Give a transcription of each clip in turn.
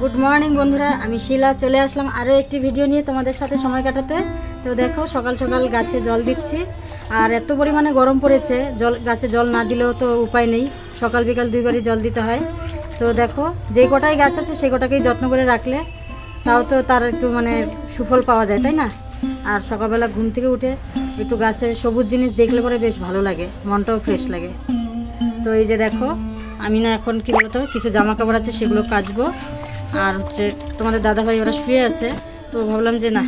Good morning बंधुरा आमी शीला चले आसलाम आरो एकटी भिडियो निये तोमादेर साथे समय काटाते। तो देखो सकाल सकाल गाছে जल दिচ্ছি আর এত পরিমাণে গরম পড়েছে জল গাছে জল না দিলেও তো উপায় নেই, সকাল বিকাল দুইবারই জল দিতে হয়। তো দেখো যে কটাই গাছ আছে সেই কটাকেই যত্ন করে রাখলে তাও তো তার একটু মানে সুফল পাওয়া যায়, তাই না? আর সকালবেলা ঘুম থেকে উঠে একটু গাছের সবুজ জিনিস দেখলে পরে বেশ ভালো লাগে, মনটাও ফ্রেশ লাগে। তো এই যে দেখো আমি না এখন কি বলতো কিছু জামা কাপড় আছে সেগুলো কাচবো, আর হচ্ছে তোমাদের দাদাভাই ওরা শুয়ে আছে, তো ভাবলাম যে না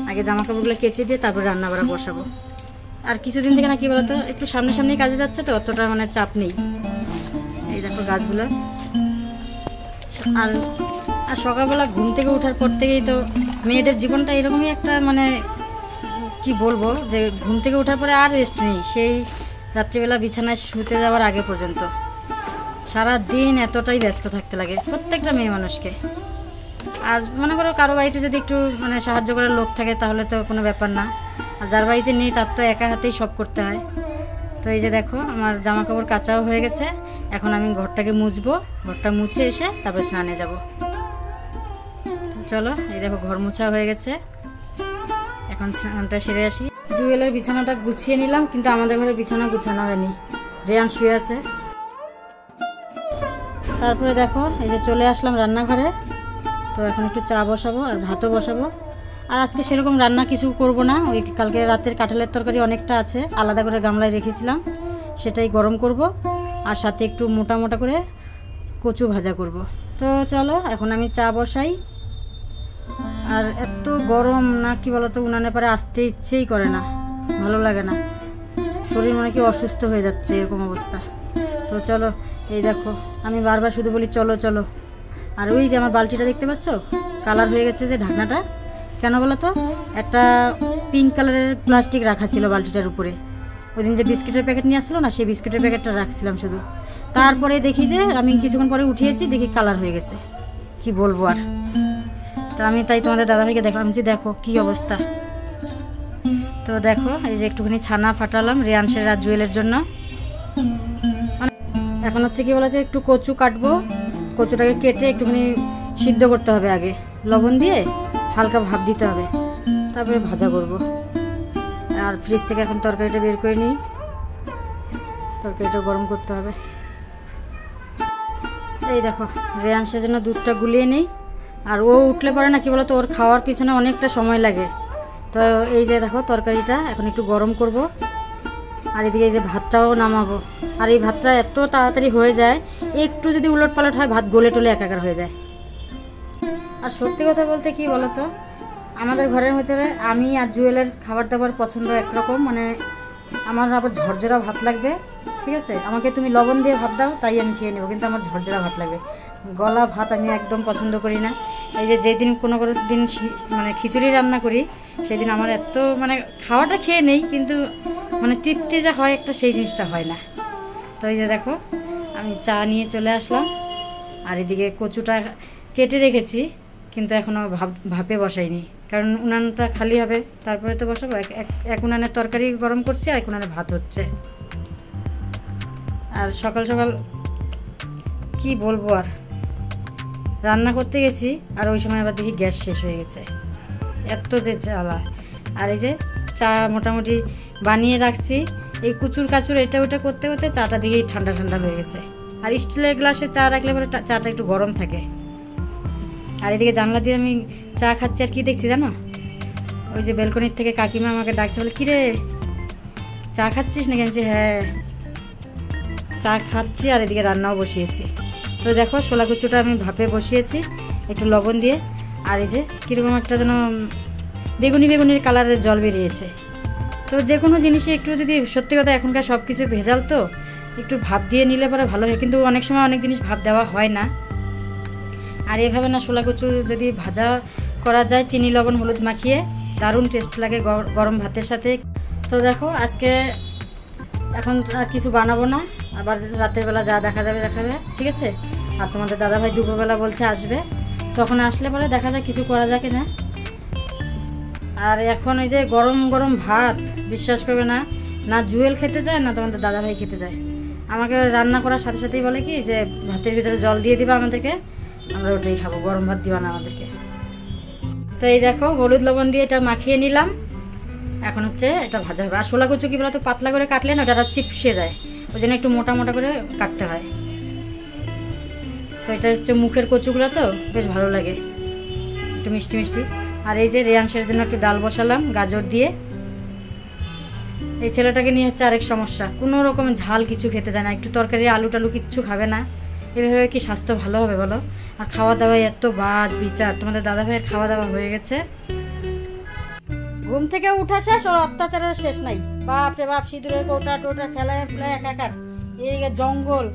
আগে জামা কাপড়গুলো কেচে দিয়ে তারপর রান্না বাড়া বসাবো। আর কিছুদিন থেকে না কি বলতো একটু সামনে সামনেই কাজে যাচ্ছে, তো অতটা মানে চাপ নেই। এই দেখো গাছগুলো। আর আর সকালবেলা ঘুম থেকে ওঠার পর থেকেই তো মেয়েদের জীবনটা এরকমই একটা মানে কি বলবো, যে ঘুম থেকে ওঠার পরে আর রেস্ট নেই, সেই রাত্রিবেলা বিছানায় শুতে যাওয়ার আগে পর্যন্ত সারা দিন এতটাই ব্যস্ত থাকতে লাগে প্রত্যেকটা মেয়ে মানুষকে। আর মনে করো কারো বাড়িতে যদি একটু মানে সাহায্য করার লোক থাকে তাহলে তো কোনো ব্যাপার না, আর যার বাড়িতে নেই তার তো একা হাতেই সব করতে হয়। তো এই যে দেখো আমার জামা কাপড় কাচাও হয়ে গেছে, এখন আমি ঘরটাকে মুছবো, ঘরটা মুছে এসে তারপর স্নানে যাব। চলো এই দেখো ঘর মোছা হয়ে গেছে, এখন স্নানটা সেরে আসি। জুয়েলের বিছানাটা গুছিয়ে নিলাম, কিন্তু আমাদের ঘরে বিছানা গুছানো হয়নি, রেয়ান শুয়ে আছে। তারপরে দেখো এই যে চলে আসলাম রান্নাঘরে। তো এখন একটু চা বসাবো আর ভাতও বসাবো। আর আজকে সেরকম রান্না কিছু করব না, ওই কালকে রাতের কাঁঠালের তরকারি অনেকটা আছে, আলাদা করে গামলায় রেখেছিলাম, সেটাই গরম করব, আর সাথে একটু মোটা মোটা করে কচু ভাজা করব। তো চলো এখন আমি চা বসাই। আর এত গরম না কি বলতো উনানের পরে আসতে ইচ্ছেই করে না, ভালো লাগে না, শরীর মনে কি অসুস্থ হয়ে যাচ্ছে এরকম অবস্থা। তো চলো এই দেখো আমি বারবার শুধু বলি চলো চলো। আর ওই যে আমার বালতিটা দেখতে পাচ্ছ কালার হয়ে গেছে, যে ঢাকনাটা কেন বলো তো, একটা পিঙ্ক কালারের প্লাস্টিক রাখা ছিল বালতিটার উপরে, ওই দিন যে বিস্কিটের প্যাকেট নিয়ে আসছিলো না, সেই বিস্কিটের প্যাকেটটা রাখছিলাম শুধু। তারপরে দেখি যে আমি কিছুক্ষণ পরে উঠিয়েছি, দেখি কালার হয়ে গেছে, কি বলবো আর। তো আমি তাই তোমাদের দাদাভাইকে দেখলাম যে দেখো কি অবস্থা। তো দেখো এই যে একটুখানি ছানা ফাটালাম রেয়ানশের আর জুয়েলের জন্য। এখন হচ্ছে কি বলা যায় একটু কচু কাটবো, কচুটাকে কেটে একটুখানি সিদ্ধ করতে হবে, আগে লবণ দিয়ে হালকা ভাপ দিতে হবে, তারপরে ভাজা করব। আর ফ্রিজ থেকে এখন তরকারিটা বের করে নিই, তরকারিটা গরম করতে হবে। এই দেখো রেয়ানশের জন্য দুধটা গুলিয়ে নেই, আর ও উঠলে পরে না কি বলতো ওর খাওয়ার পিছনে অনেকটা সময় লাগে। তো এই যে দেখো তরকারিটা এখন একটু গরম করব, আর এদিকে এই যে ভাতটাও নামাবো। আর এই ভাতটা এত তাড়াতাড়ি হয়ে যায়, একটু যদি উলট পালট হয় ভাত গলে টলে একাকার হয়ে যায়। আর সত্যি কথা বলতে কি বলতো আমাদের ঘরের ভিতরে আমি আর জুয়েলের খাবার দাবার পছন্দ একরকম, মানে আমার আবার ঝরঝরা ভাত লাগবে, ঠিক আছে? আমাকে তুমি লবণ দিয়ে ভাত দাও তাই আমি খেয়ে নেবো, কিন্তু আমার ঝরঝরা ভাত লাগবে, গলা ভাত আমি একদম পছন্দ করি না। এই যে যেদিন কোনো দিন মানে খিচুড়ি রান্না করি সেদিন আমার এত মানে খাওয়াটা খেয়ে নেই, কিন্তু মানে তৃপ্তি যা হয় একটা সেই জিনিসটা হয় না। তো এই যে দেখো আমি চা নিয়ে চলে আসলাম, আর এদিকে কচুটা কেটে রেখেছি, কিন্তু এখনও ভাপে বসাইনি, কারণ উনানটা খালি হবে তারপরে তো বসাবো। এক উনানের তরকারি গরম করছি আর এক উনানে ভাত হচ্ছে। আর সকাল সকাল কি বলবো আর, রান্না করতে গেছি আর ওই সময় আবার দেখি গ্যাস শেষ হয়ে গেছে, এত যে জ্বালা। আর এই যে চা মোটামুটি বানিয়ে রাখছি, এই কুচুর কাচুর এটা ওটা করতে করতে চাটা দিকেই ঠান্ডা ঠান্ডা হয়ে গেছে। আর স্টিলের গ্লাসে চা রাখলে পরে চাটা একটু গরম থাকে। আর এদিকে জানলা দিয়ে আমি চা খাচ্ছি, আর কি দেখছি জানো, ওই যে বেলকনির থেকে কাকিমা আমাকে ডাকছে, বলে কিরে চা খাচ্ছিস নাকি? আমি হ্যাঁ চা খাচ্ছি, আর এদিকে রান্নাও বসিয়েছি। তো দেখো শোলা কুচুটা আমি ভাপে বসিয়েছি একটু লবণ দিয়ে, আর এই যে কীরকম একটা যেন বেগুনি বেগুনির কালারের জল বেরিয়েছে। তো যে কোনো জিনিসে একটু যদি সত্যি কথা এখনকার সব কিছু ভেজাল, তো একটু ভাপ দিয়ে নিলে পরে ভালো হয়, কিন্তু অনেক সময় অনেক জিনিস ভাপ দেওয়া হয় না। আর এভাবে না শোলা কচু যদি ভাজা করা যায় চিনি লবণ হলুদ মাখিয়ে, দারুণ টেস্ট লাগে গরম ভাতের সাথে। তো দেখো আজকে এখন আর কিছু বানাবো না, আবার রাতের বেলা যা দেখা যাবে দেখাবে, ঠিক আছে? আর তোমাদের দাদাভাই দুপুরবেলা বলছে আসবে, তখন আসলে পরে দেখা যায় কিছু করা যায় কিনা। আর এখন ওই যে গরম গরম ভাত বিশ্বাস করবে না, না জুয়েল খেতে যায় না তোমাদের দাদাভাই খেতে যায়। আমাকে রান্না করার সাথে সাথেই বলে কি যে ভাতের ভিতরে জল দিয়ে দিবা আমাদেরকে, আমরা ওটাই খাবো, গরম ভাত দিবা না আমাদেরকে। তো এই দেখো হলুদ লবণ দিয়ে এটা মাখিয়ে নিলাম। এখন হচ্ছে এটা ভাজা হবে। আর শোলা কচু কি বলতো, পাতলা করে কাটলে না ওটা চিপসে যায়, ওই জন্য একটু মোটা মোটা করে কাটতে হয়। তো এটা হচ্ছে মুখের কচুগুলো, তো বেশ ভালো লাগে, একটু মিষ্টি মিষ্টি। আর এই যে রেয়াংশের জন্য একটু ডাল বসালাম গাজর দিয়ে। এই ছেলেটাকে নিয়ে হচ্ছে আরেক সমস্যা, কোনো রকম ঝাল কিছু খেতে চায় না, একটু তরকারি আলু টালু কিচ্ছু খাবে না। এভাবে কি স্বাস্থ্য ভালো হবে বলো? আর খাওয়া দাওয়ায় এত বাজ বিচার। তোমাদের দাদা ভাইয়ের খাওয়া দাওয়া হয়ে গেছে, ঘুম থেকে উঠা শেষ, ওর অত্যাচারের শেষ নাই। বাপ রে বাপ, সিঁদুরের কৌটা টোটা খেলায় ফুলায় একাকার, এই জঙ্গল।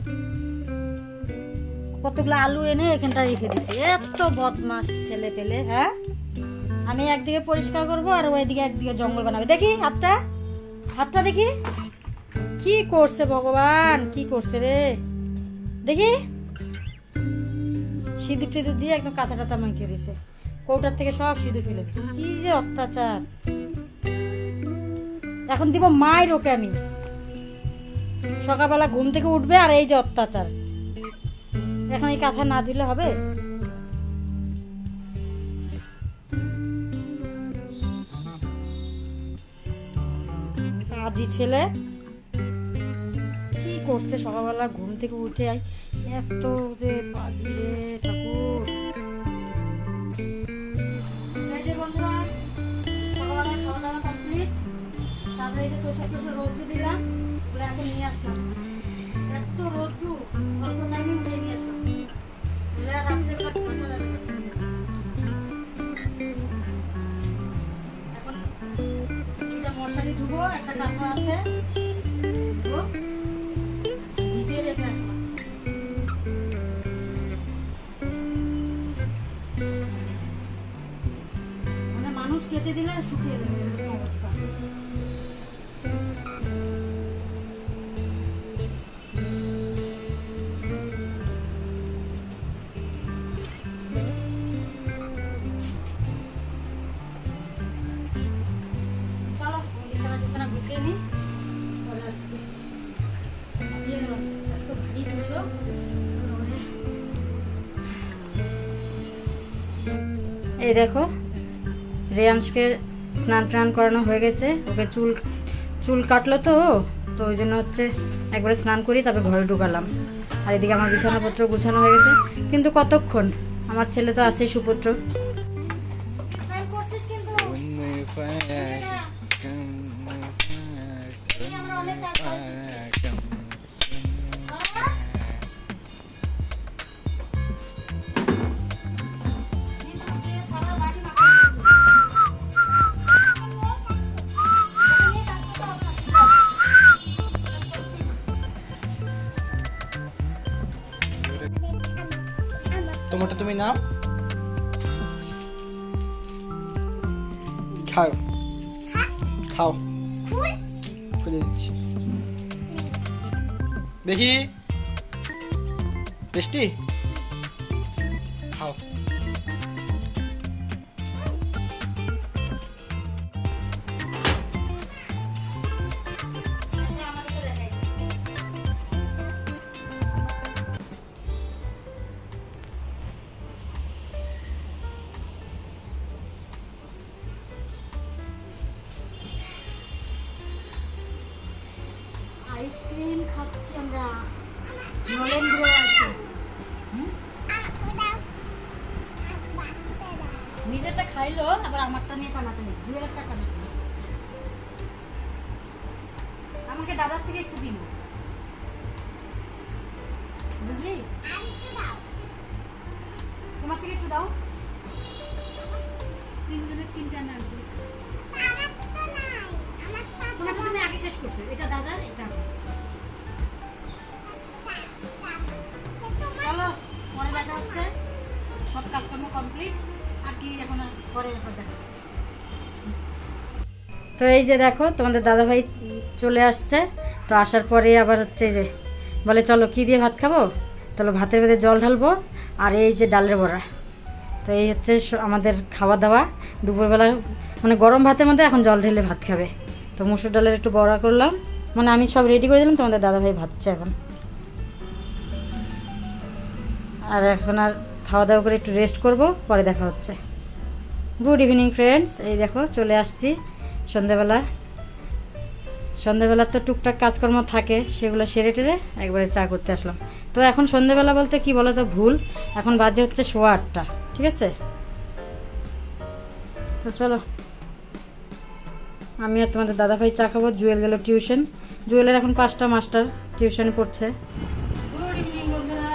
কতগুলো আলু এনে এখানটা রেখে দিচ্ছে, এত বদমাস ছেলে পেলে। হ্যাঁ, আমি একদিকে পরিষ্কার করবো আর ওইদিকে একদিকে জঙ্গল বানাবে। দেখি হাতটা, হাতটা দেখি কি করছে, ভগবান কি করছে রে। দেখি সিঁদুর টিঁদুর দিয়ে একদম কাঁথা টাথা মাখিয়ে দিয়েছে, কৌটার থেকে সব সিঁদুর ফেলে দিচ্ছে। কি যে অত্যাচার, এখন দিব মায়ের ওকে আমি। সকালবেলা ঘুম থেকে উঠবে আর এই যে অত্যাচার। এখন এই কাঁথা না ধুলে হবে? কাজী ছেলে কি করছে, সকালবেলা ঘুম থেকে উঠে এত যে বাজি রে ঠাকুর। এই যে বন্ধুরা, সকালবেলা খাওয়া দাওয়া কমপ্লিট, তারপরে এই যে তোষক রোদ্রু দিলাম, এখন নিয়ে আসলাম। এত রোদ্রু, অল্প টাইমে উঠে নিয়ে আসলাম। রাত্রে এখন এটা মশারি ধুবো, একটা কাঁথা আছে ভিজিয়ে রেখে আসলাম। মানে মানুষ কেটে দিলে শুকিয়ে দেবে অবস্থা। এই দেখো রেয়াংশকে স্নান টান করানো হয়ে গেছে, ওকে চুল কাটলো তো ওই জন্য হচ্ছে একবারে স্নান করি তারপরে ঘরে ঢুকালাম। আর এদিকে আমার বিছানাপত্র গুছানো হয়ে গেছে, কিন্তু কতক্ষণ, আমার ছেলে তো আছেই সুপুত্র। টমেটো তুমি নাও, খাও খাও, খুলে দিচ্ছি দেখি, টেস্টি, খাও। আইসক্রিম খাচ্ছি আমরা, নলেন্দ্র আছে। নিজেরটা খাইলো, আবার আমারটা নিয়ে টানাটানি, জুয়েলেরটা টানাটানি। আমাকে দাদার থেকে একটু দিন, বুঝলি? তোমার থেকে একটু দাও। তিনজনের তিনটা আনছি, তোমাকে তুমি আগে শেষ করছো, এটা দাদার, এটা চলো পরে দেখা হচ্ছে। সব কাজকর্ম কমপ্লিট, আর কি এখন পরে দেখা। তো এই যে দেখো তোমাদের দাদাভাই চলে আসছে। তো আসার পরে আবার হচ্ছে যে বলে চলো কি দিয়ে ভাত খাবো, তাহলে ভাতের মধ্যে জল ঢালবো, আর এই যে ডালের বড়া। তো এই হচ্ছে আমাদের খাওয়া দাওয়া দুপুরবেলা, মানে গরম ভাতের মধ্যে এখন জল ঢেলে ভাত খাবে। তো মসুর ডালের একটু বড়া করলাম, মানে আমি সব রেডি করে দিলাম, তোমাদের দাদাভাই ভাতছে এখন। আর এখন আর খাওয়া দাওয়া করে একটু রেস্ট করব, পরে দেখা হচ্ছে। গুড ইভিনিং ফ্রেন্ডস, এই দেখো চলে আসছি সন্ধ্যেবেলা তো টুকটাক কাজকর্ম থাকে, সেগুলো সেরে টেরে একবারে চা করতে আসলাম। তো এখন সন্ধ্যেবেলা বলতে কি বলো তো ভুল, এখন বাজে হচ্ছে 8:15, ঠিক আছে? তো চলো আমি আর তোমাদের দাদাভাই চা খাবো। জুয়েল গেল টিউশন, জুয়েলের এখন 5টা মাস্টার টিউশনে পড়ছে। গুড ইভিনিং বন্ধুরা,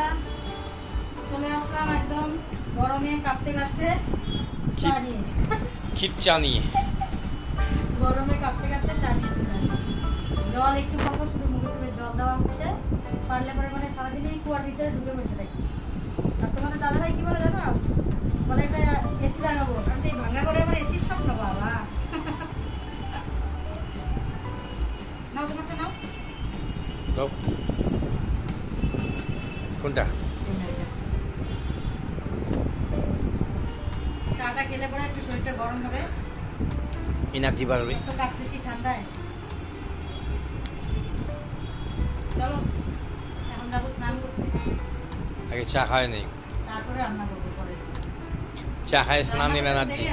চলে আসলাম একদম গরমে কাঁপতে কাঁপতে চা নিয়ে, খিপচা নিয়ে গরমে কাঁপতে কাঁপতে চা নিয়ে চলে আসছি। জল একটু খাবো, শুধু মুখে চলে জল দেওয়া হচ্ছে, পারলে পরে মানে সারাদিনই কুয়ার ভিতরে ঢুকে বসে থাকি। আর তোমাদের দাদাভাই কি বলে জানো, বলে একটা এসি লাগাবো। আমি তো এই ভাঙা করে আমার এসির স্বপ্ন বাবা। নাও তোমারটা নাও। কোনটা? চাটা খেলে পরে একটু শরীরটা গরম হবে, এনার্জি বাড়বে। তো কাটতেছি ঠান্ডায়। চলো এখন যাবো স্নান করতে। আগে চা খায় নেই, চা করে রান্না করবো পরে। চা খায় স্নান নিলে এনার্জি।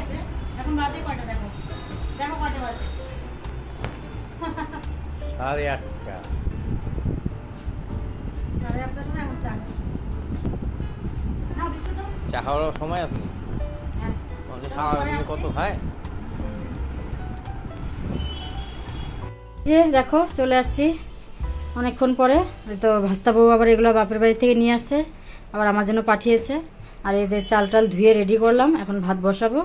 এখন বাজে কয়টা দেখো, দেখো কয়টা বাজে। 8:30। 8:30 সময় এখন চা নাও, বিস্কুট দাও। চা খাওয়ার সময় আছে? হ্যাঁ সারাদিনে কত খায়? যে দেখো চলে আসছি অনেকক্ষণ পরে। তো ভাস্তা বউ আবার এগুলো বাপের বাড়ি থেকে নিয়ে আসছে, আবার আমার জন্য পাঠিয়েছে। আর এই যে চাল টাল ধুয়ে রেডি করলাম, এখন ভাত বসাবো।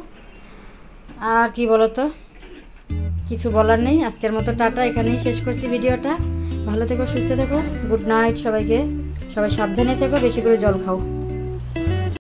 আর কি বলো তো, কিছু বলার নেই। আজকের মতো টাটা, এখানেই শেষ করছি ভিডিওটা। ভালো থেকো, সুস্থ থেকো, গুড নাইট সবাইকে। সবাই সাবধানে থেকো, বেশি করে জল খাও।